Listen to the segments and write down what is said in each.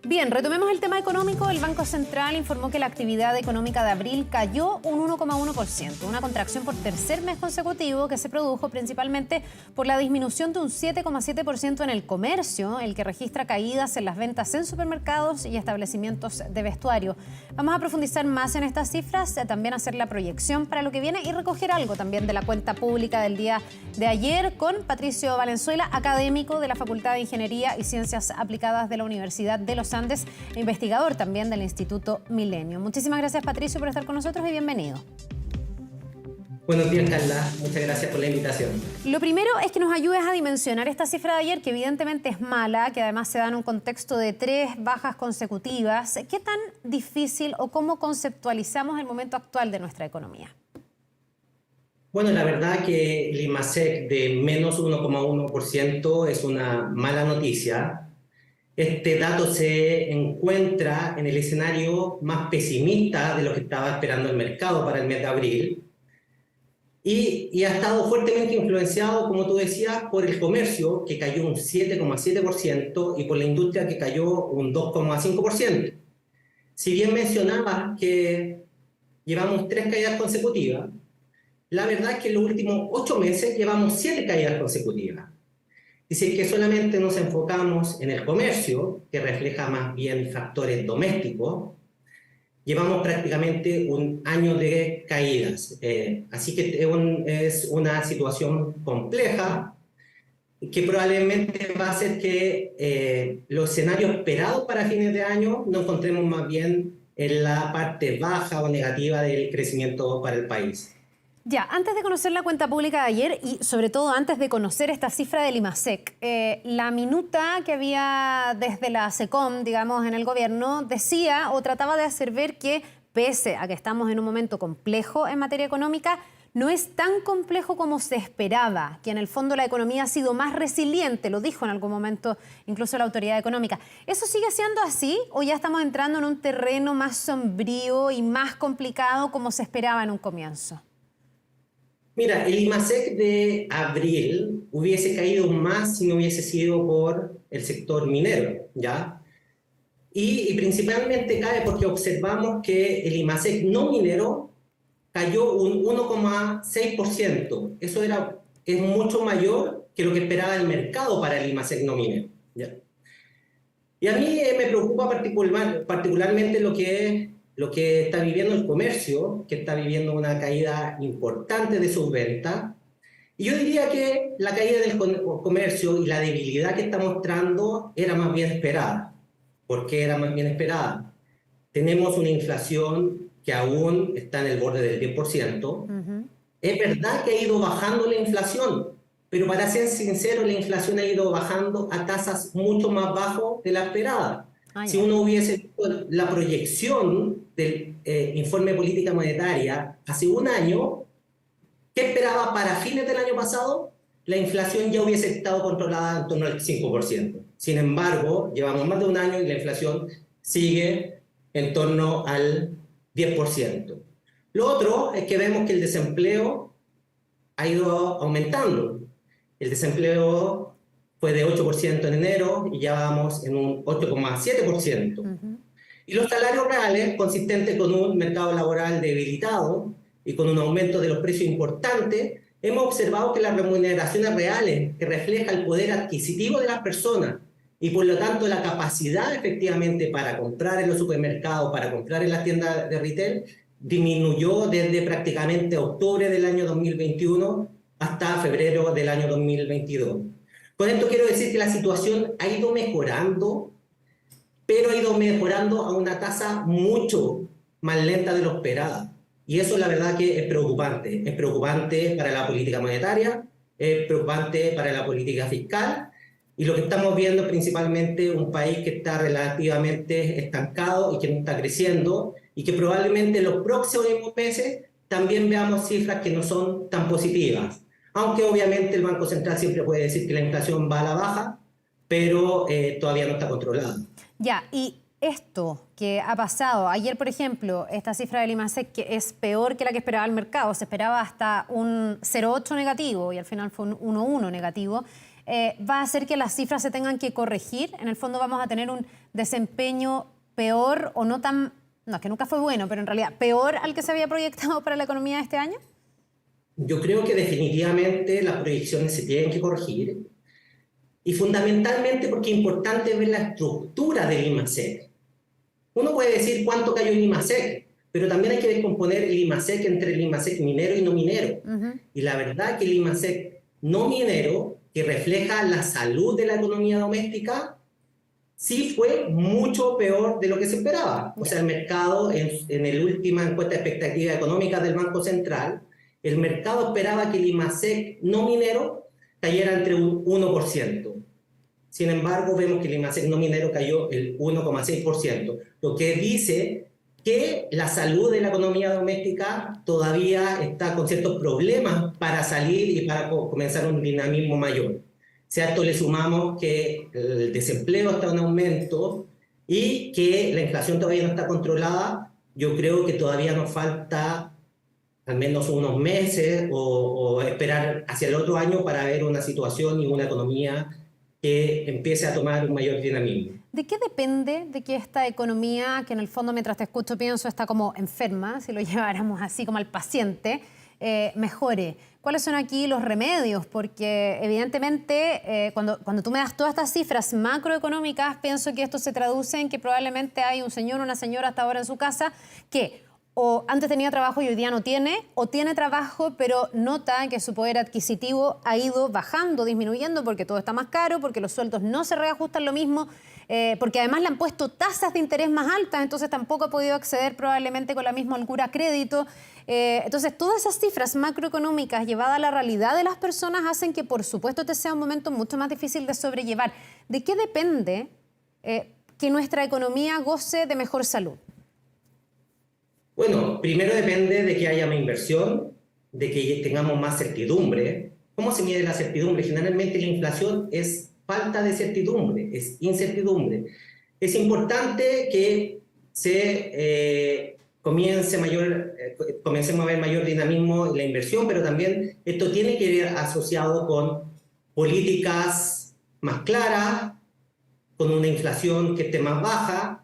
Bien, retomemos el tema económico. El Banco Central informó que la actividad económica de abril cayó un 1,1%, una contracción por tercer mes consecutivo que se produjo principalmente por la disminución de un 7,7% en el comercio, el que registra caídas en las ventas en supermercados y establecimientos de vestuario. Vamos a profundizar más en estas cifras, también hacer la proyección para lo que viene y recoger algo también de la cuenta pública del día de ayer con Patricio Valenzuela, académico de la Facultad de Ingeniería y Ciencias Aplicadas de la Universidad de Los Andes, e investigador también del Instituto Milenio. Muchísimas gracias, Patricio, por estar con nosotros y bienvenido. Buenos días, Carla. Muchas gracias por la invitación. Lo primero es que nos ayudes a dimensionar esta cifra de ayer, que evidentemente es mala, que además se da en un contexto de 3 bajas consecutivas. ¿Qué tan difícil o cómo conceptualizamos el momento actual de nuestra economía? Bueno, la verdad que el IMASEC de menos 1,1% es una mala noticia. Este dato se encuentra en el escenario más pesimista de lo que estaba esperando el mercado para el mes de abril y ha estado fuertemente influenciado, como tú decías, por el comercio, que cayó un 7,7%, y por la industria, que cayó un 2,5%. Si bien mencionabas que llevamos 3 caídas consecutivas, la verdad es que en los últimos 8 meses llevamos 7 caídas consecutivas. Dice que solamente nos enfocamos en el comercio, que refleja más bien factores domésticos, llevamos prácticamente un año de caídas. Así que es una situación compleja que probablemente va a hacer que los escenarios esperados para fines de año nos encontremos más bien en la parte baja o negativa del crecimiento para el país. Ya, antes de conocer la cuenta pública de ayer y sobre todo antes de conocer esta cifra del IMASEC, la minuta que había desde la SECOM, digamos, en el gobierno, decía o trataba de hacer ver que pese a que estamos en un momento complejo en materia económica, no es tan complejo como se esperaba, que en el fondo la economía ha sido más resiliente, lo dijo en algún momento incluso la autoridad económica. ¿Eso sigue siendo así o ya estamos entrando en un terreno más sombrío y más complicado como se esperaba en un comienzo? Mira, el IMASEC de abril hubiese caído más si no hubiese sido por el sector minero, ¿ya? Y principalmente cae porque observamos que el IMASEC no minero cayó un 1,6%. Eso es mucho mayor que lo que esperaba el mercado para el IMASEC no minero, ¿ya? Y a mí me preocupa particularmente lo que está viviendo el comercio, que está viviendo una caída importante de sus ventas. Y yo diría que la caída del comercio y la debilidad que está mostrando era más bien esperada. ¿Por qué era más bien esperada? Tenemos una inflación que aún está en el borde del 10%. Es verdad que ha ido bajando la inflación, pero para ser sincero, la inflación ha ido bajando a tasas mucho más bajas de la esperada. Si uno hubiese visto la proyección del informe de política monetaria hace un año, ¿qué esperaba para fines del año pasado? La inflación ya hubiese estado controlada en torno al 5%. Sin embargo, llevamos más de un año y la inflación sigue en torno al 10%. Lo otro es que vemos que el desempleo ha ido aumentando. El desempleo fue de 8% en enero y ya vamos en un 8,7%. Y los salarios reales, consistentes con un mercado laboral debilitado y con un aumento de los precios importante, hemos observado que las remuneraciones reales, que refleja el poder adquisitivo de las personas y por lo tanto la capacidad efectivamente para comprar en los supermercados, para comprar en las tiendas de retail, disminuyó desde prácticamente octubre del año 2021 hasta febrero del año 2022. Con esto quiero decir que la situación ha ido mejorando, pero ha ido mejorando a una tasa mucho más lenta de lo esperada. Y eso la verdad que es preocupante. Es preocupante para la política monetaria, es preocupante para la política fiscal, y lo que estamos viendo es principalmente un país que está relativamente estancado y que no está creciendo, y que probablemente en los próximos meses también veamos cifras que no son tan positivas. Aunque obviamente el Banco Central siempre puede decir que la inflación va a la baja, pero todavía no está controlada. Ya, y esto que ha pasado, ayer por ejemplo, esta cifra del IMASEC que es peor que la que esperaba el mercado, se esperaba hasta un 0,8 negativo y al final fue un 1,1 negativo. va a hacer que las cifras se tengan que corregir. En el fondo vamos a tener un desempeño peor o no tan... No, es que nunca fue bueno, pero en realidad peor al que se había proyectado para la economía de este año. Yo creo que definitivamente las proyecciones se tienen que corregir y fundamentalmente porque es importante ver la estructura del IMASEC. Uno puede decir cuánto cayó el IMASEC, pero también hay que descomponer el IMASEC entre el IMASEC minero y no minero. Y la verdad que el IMASEC no minero, que refleja la salud de la economía doméstica, sí fue mucho peor de lo que se esperaba. O sea, el mercado, en la última encuesta de expectativas económicas del Banco Central, el mercado esperaba que el IMASEC no minero cayera entre un 1%. Sin embargo, vemos que el IMASEC no minero cayó el 1,6%, lo que dice que la salud de la economía doméstica todavía está con ciertos problemas para salir y para comenzar un dinamismo mayor. Si a esto le sumamos que el desempleo está en aumento y que la inflación todavía no está controlada, yo creo que todavía nos falta al menos unos meses o esperar hacia el otro año para ver una situación y una economía que empiece a tomar un mayor dinamismo. ¿De qué depende de que esta economía, que en el fondo mientras te escucho pienso está como enferma, si lo lleváramos así como al paciente, mejore? ¿Cuáles son aquí los remedios? Porque evidentemente cuando tú me das todas estas cifras macroeconómicas, pienso que esto se traduce en que probablemente hay un señor o una señora hasta ahora en su casa que o antes tenía trabajo y hoy día no tiene, o tiene trabajo pero nota que su poder adquisitivo ha ido bajando, disminuyendo porque todo está más caro, porque los sueldos no se reajustan lo mismo, porque además le han puesto tasas de interés más altas, entonces tampoco ha podido acceder probablemente con la misma holgura a crédito. Entonces todas esas cifras macroeconómicas llevadas a la realidad de las personas hacen que por supuesto este sea un momento mucho más difícil de sobrellevar. ¿De qué depende que nuestra economía goce de mejor salud? Bueno, primero depende de que haya más inversión, de que tengamos más certidumbre. ¿Cómo se mide la certidumbre? Generalmente la inflación es falta de certidumbre, es incertidumbre. Es importante que comencemos a ver mayor dinamismo en la inversión, pero también esto tiene que ir asociado con políticas más claras, con una inflación que esté más baja,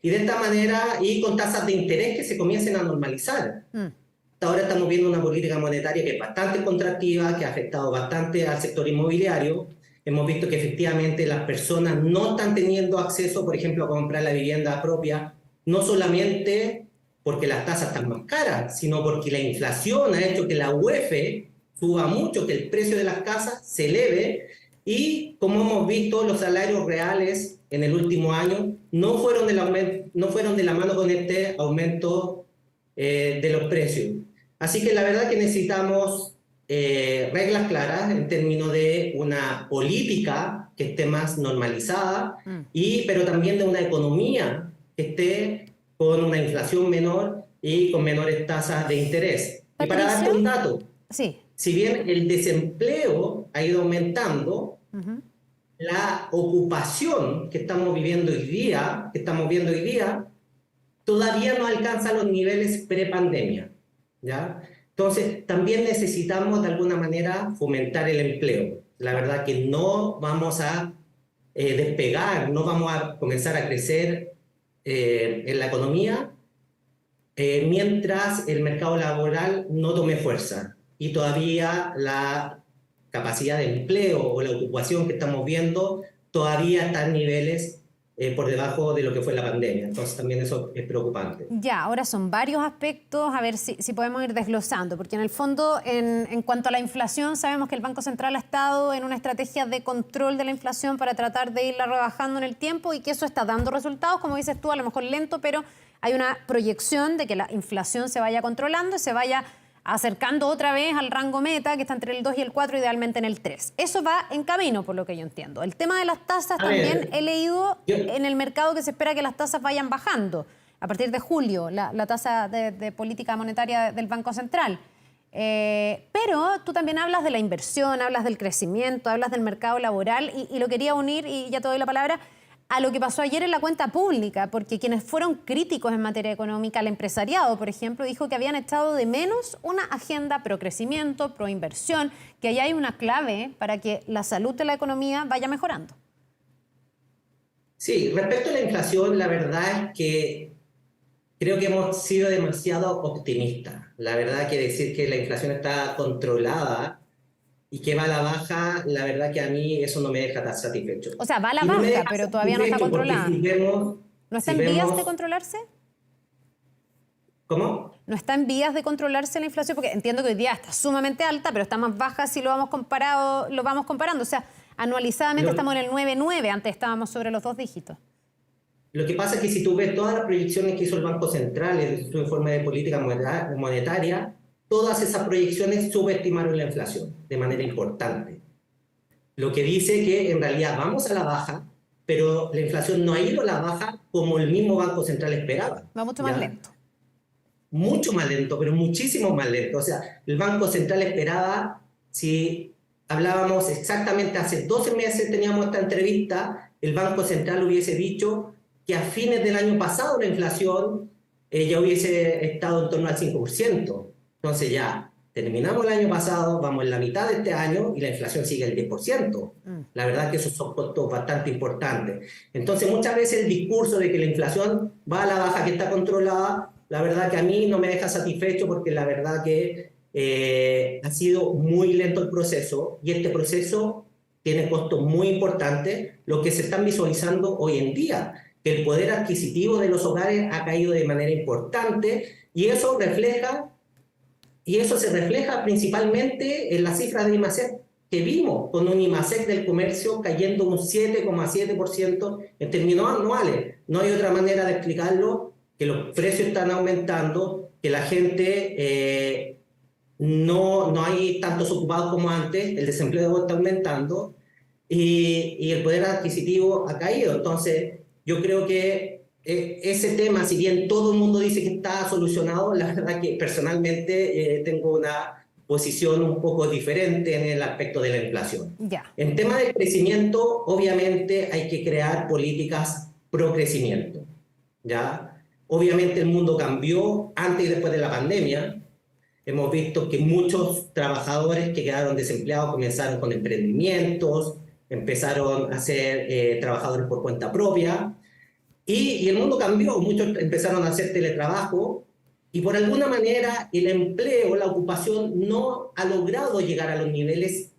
y de esta manera, y con tasas de interés que se comiencen a normalizar. Hasta ahora estamos viendo una política monetaria que es bastante contractiva, que ha afectado bastante al sector inmobiliario. Hemos visto que efectivamente las personas no están teniendo acceso, por ejemplo, a comprar la vivienda propia, no solamente porque las tasas están más caras, sino porque la inflación ha hecho que la UEF suba mucho, que el precio de las casas se eleve, y como hemos visto, los salarios reales en el último año no fueron de la mano con este aumento de los precios. Así que la verdad que necesitamos reglas claras en términos de una política que esté más normalizada, pero también de una economía que esté con una inflación menor y con menores tasas de interés. Patricia, y para darte un dato, sí. Si bien el desempleo ha ido aumentando, la ocupación que estamos viendo hoy día, todavía no alcanza los niveles prepandemia, ¿ya? Entonces, también necesitamos de alguna manera fomentar el empleo. La verdad que no vamos a despegar, no vamos a comenzar a crecer en la economía mientras el mercado laboral no tome fuerza y todavía la capacidad de empleo o la ocupación que estamos viendo todavía está en niveles por debajo de lo que fue la pandemia. Entonces también eso es preocupante. Ya, ahora son varios aspectos, a ver si podemos ir desglosando, porque en el fondo, en cuanto a la inflación, sabemos que el Banco Central ha estado en una estrategia de control de la inflación para tratar de irla rebajando en el tiempo y que eso está dando resultados, como dices tú, a lo mejor lento, pero hay una proyección de que la inflación se vaya controlando y se vaya acercando otra vez al rango meta, que está entre el 2 y el 4, idealmente en el 3. Eso va en camino, por lo que yo entiendo. El tema de las tasas también he leído en el mercado que se espera que las tasas vayan bajando a partir de julio, la tasa de política monetaria del Banco Central. Pero tú también hablas de la inversión, hablas del crecimiento, hablas del mercado laboral y lo quería unir, y ya te doy la palabra, a lo que pasó ayer en la cuenta pública, porque quienes fueron críticos en materia económica, el empresariado, por ejemplo, dijo que habían echado de menos una agenda pro crecimiento, pro inversión, que ahí hay una clave para que la salud de la economía vaya mejorando. Sí, respecto a la inflación, la verdad es que creo que hemos sido demasiado optimistas. La verdad que decir que la inflación está controlada y que va a la baja, la verdad que a mí eso no me deja tan satisfecho. O sea, va a la Y no me baja, deja pero todavía no está satisfecho porque controlada. ¿No está si en vías de vemos, controlarse? ¿cómo? ¿No está en vías de controlarse la inflación? Porque entiendo que hoy día está sumamente alta, pero está más baja si lo vamos comparando. O sea, anualizadamente Lo, estamos en el 9,9, antes estábamos sobre los 2 dígitos. lo que pasa es que si tú ves todas las proyecciones que hizo el Banco Central en su informe de política monetaria, todas esas proyecciones subestimaron la inflación de manera importante. Lo que dice que en realidad vamos a la baja, pero la inflación no ha ido a la baja como el mismo Banco Central esperaba. Va mucho más ¿Ya? lento. Mucho más lento, pero muchísimo más lento. O sea, el Banco Central esperaba, si hablábamos exactamente hace 12 meses, teníamos esta entrevista, el Banco Central hubiese dicho que a fines del año pasado la inflación ya hubiese estado en torno al 5%. Entonces ya terminamos el año pasado, vamos en la mitad de este año y la inflación sigue el 10%. La verdad que esos son costos bastante importantes. Entonces muchas veces el discurso de que la inflación va a la baja, que está controlada, la verdad que a mí no me deja satisfecho porque la verdad que ha sido muy lento el proceso y este proceso tiene costos muy importantes, lo que se están visualizando hoy en día, que el poder adquisitivo de los hogares ha caído de manera importante y eso se refleja principalmente en las cifras de IMASEC que vimos, con un IMASEC del comercio cayendo un 7,7% en términos anuales. No hay otra manera de explicarlo, que los precios están aumentando, que la gente no hay tantos ocupados como antes, el desempleo está aumentando y el poder adquisitivo ha caído. Entonces, yo creo que ese tema, si bien todo el mundo dice que está solucionado, la verdad que personalmente tengo una posición un poco diferente en el aspecto de la inflación. Ya. En tema de crecimiento, obviamente hay que crear políticas pro crecimiento, ¿ya? Obviamente el mundo cambió antes y después de la pandemia. Hemos visto que muchos trabajadores que quedaron desempleados comenzaron con emprendimientos, empezaron a ser trabajadores por cuenta propia y el mundo cambió. Muchos empezaron a hacer teletrabajo y por alguna manera el empleo, la ocupación no ha logrado llegar a los niveles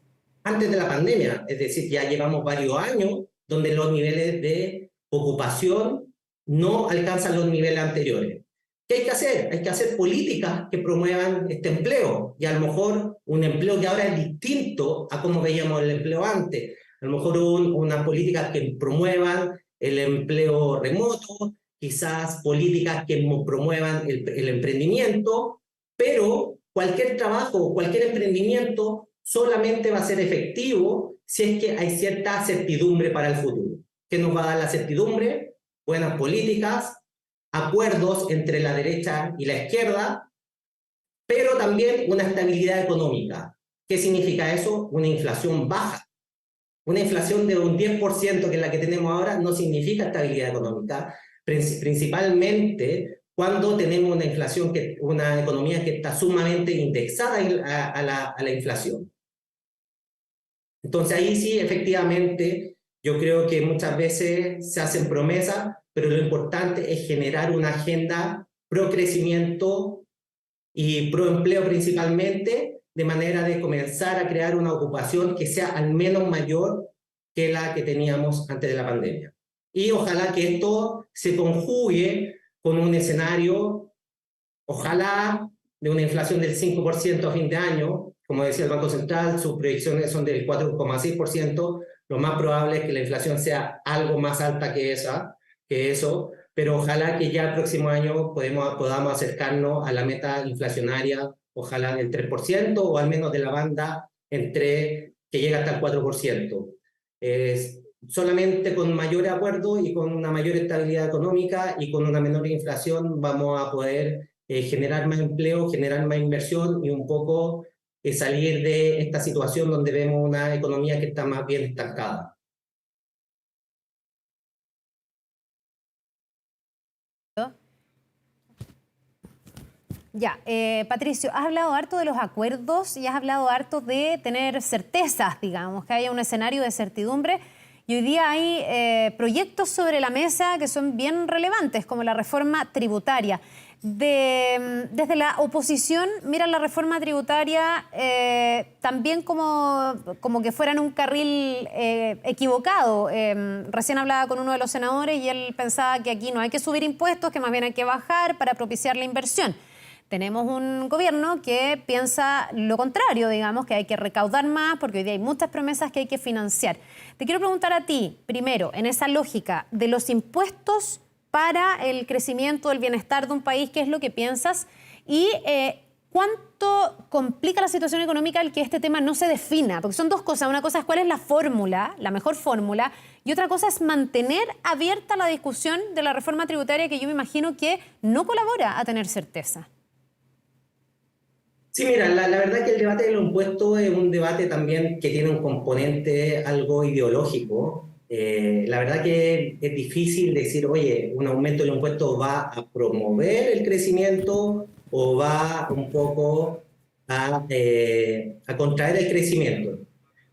antes de la pandemia. Es decir, ya llevamos varios años donde los niveles de ocupación no alcanzan los niveles anteriores. ¿Qué hay que hacer? Hay que hacer políticas que promuevan este empleo y a lo mejor un empleo que ahora es distinto a como veíamos el empleo antes. A lo mejor unas políticas que promuevan el empleo remoto, quizás políticas que promuevan el emprendimiento, pero cualquier trabajo, cualquier emprendimiento solamente va a ser efectivo si es que hay cierta certidumbre para el futuro. ¿Qué nos va a dar la certidumbre? Buenas políticas, acuerdos entre la derecha y la izquierda, pero también una estabilidad económica. ¿Qué significa eso? Una inflación baja. Una inflación de un 10%, que es la que tenemos ahora, no significa estabilidad económica, principalmente cuando tenemos una inflación, una economía que está sumamente indexada a la inflación. Entonces ahí sí, efectivamente, yo creo que muchas veces se hacen promesas, pero lo importante es generar una agenda pro crecimiento y pro empleo principalmente, de manera de comenzar a crear una ocupación que sea al menos mayor que la que teníamos antes de la pandemia. Y ojalá que esto se conjugue con un escenario, ojalá, de una inflación del 5% a fin de año. Como decía el Banco Central, sus proyecciones son del 4,6%. Lo más probable es que la inflación sea algo más alta que eso, pero ojalá que ya el próximo año podamos acercarnos a la meta inflacionaria, ojalá del 3%, o al menos de la banda que llega hasta el 4%. Solamente con mayor acuerdo y con una mayor estabilidad económica y con una menor inflación vamos a poder generar más empleo, generar más inversión y un poco salir de esta situación donde vemos una economía que está más bien estancada. Ya, Patricio, has hablado harto de los acuerdos y has hablado harto de tener certezas, digamos, que haya un escenario de certidumbre. Y hoy día hay proyectos sobre la mesa que son bien relevantes, como la reforma tributaria. Desde la oposición miran la reforma tributaria también como que fuera en un carril equivocado. Recién hablaba con uno de los senadores y él pensaba que aquí no hay que subir impuestos, que más bien hay que bajar para propiciar la inversión. Tenemos un gobierno que piensa lo contrario, digamos, que hay que recaudar más porque hoy día hay muchas promesas que hay que financiar. Te quiero preguntar a ti, primero, en esa lógica de los impuestos para el crecimiento, el bienestar de un país, ¿qué es lo que piensas? Y ¿cuánto complica la situación económica el que este tema no se defina? Porque son dos cosas. Una cosa es cuál es la fórmula, la mejor fórmula, y otra cosa es mantener abierta la discusión de la reforma tributaria que yo me imagino que no colabora a tener certeza. Sí, mira, la verdad que el debate de los impuestos es un debate también que tiene un componente algo ideológico. La verdad que es difícil decir, oye, un aumento de los impuestos va a promover el crecimiento o va un poco a contraer el crecimiento.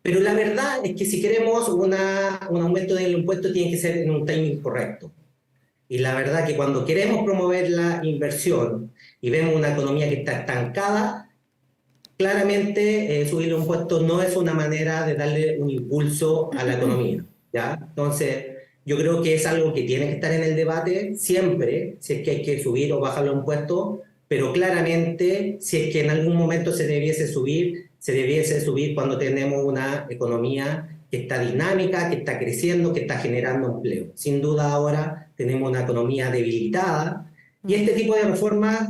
Pero la verdad es que si queremos un aumento del impuesto tiene que ser en un timing correcto. Y la verdad que cuando queremos promover la inversión y vemos una economía que está estancada, claramente subir los impuestos no es una manera de darle un impulso a la economía, ¿ya? Entonces, yo creo que es algo que tiene que estar en el debate siempre, si es que hay que subir o bajar los impuestos, pero claramente, si es que en algún momento se debiese subir cuando tenemos una economía que está dinámica, que está creciendo, que está generando empleo. Sin duda ahora tenemos una economía debilitada y este tipo de reformas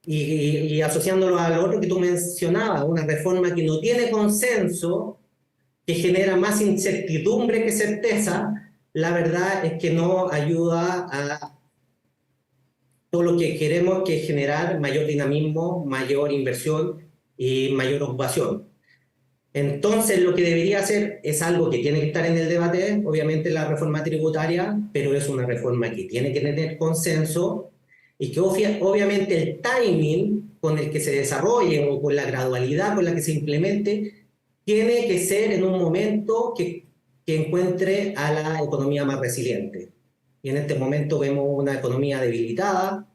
y asociándolo a lo otro que tú mencionabas, una reforma que no tiene consenso, que genera más incertidumbre que certeza, la verdad es que no ayuda a todo lo que queremos, que es generar mayor dinamismo, mayor inversión y mayor ocupación. Entonces, lo que debería hacer es algo que tiene que estar en el debate, obviamente la reforma tributaria, pero es una reforma que tiene que tener consenso y que obviamente el timing con el que se desarrolle o con la gradualidad con la que se implemente tiene que ser en un momento que encuentre a la economía más resiliente. Y en este momento vemos una economía debilitada,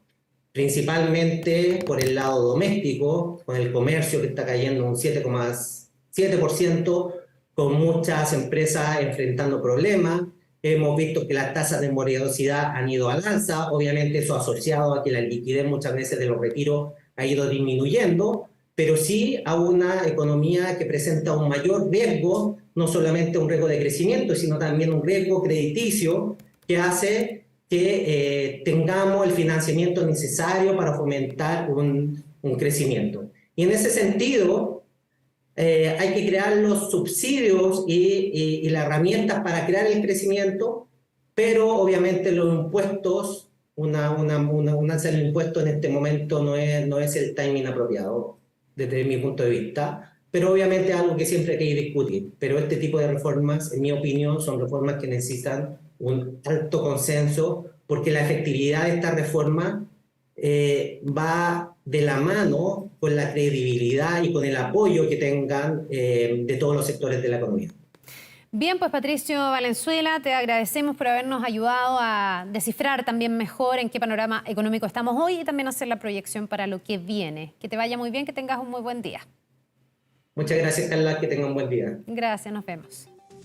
principalmente por el lado doméstico, con el comercio que está cayendo un 7,7%, con muchas empresas enfrentando problemas. Hemos visto que las tasas de morosidad han ido al alza, obviamente eso asociado a que la liquidez muchas veces de los retiros ha ido disminuyendo, pero sí a una economía que presenta un mayor riesgo, no solamente un riesgo de crecimiento, sino también un riesgo crediticio que hace que tengamos el financiamiento necesario para fomentar un crecimiento. Y en ese sentido, hay que crear los subsidios y las herramientas para crear el crecimiento, pero obviamente los impuestos, un alza del impuesto en este momento no es el timing apropiado, desde mi punto de vista, pero obviamente es algo que siempre hay que discutir. Pero este tipo de reformas, en mi opinión, son reformas que necesitan un alto consenso, porque la efectividad de esta reforma va de la mano con la credibilidad y con el apoyo que tengan de todos los sectores de la economía. Bien, pues Patricio Valenzuela, te agradecemos por habernos ayudado a descifrar también mejor en qué panorama económico estamos hoy y también hacer la proyección para lo que viene. Que te vaya muy bien, que tengas un muy buen día. Muchas gracias, Carla, que tengan un buen día. Gracias, nos vemos.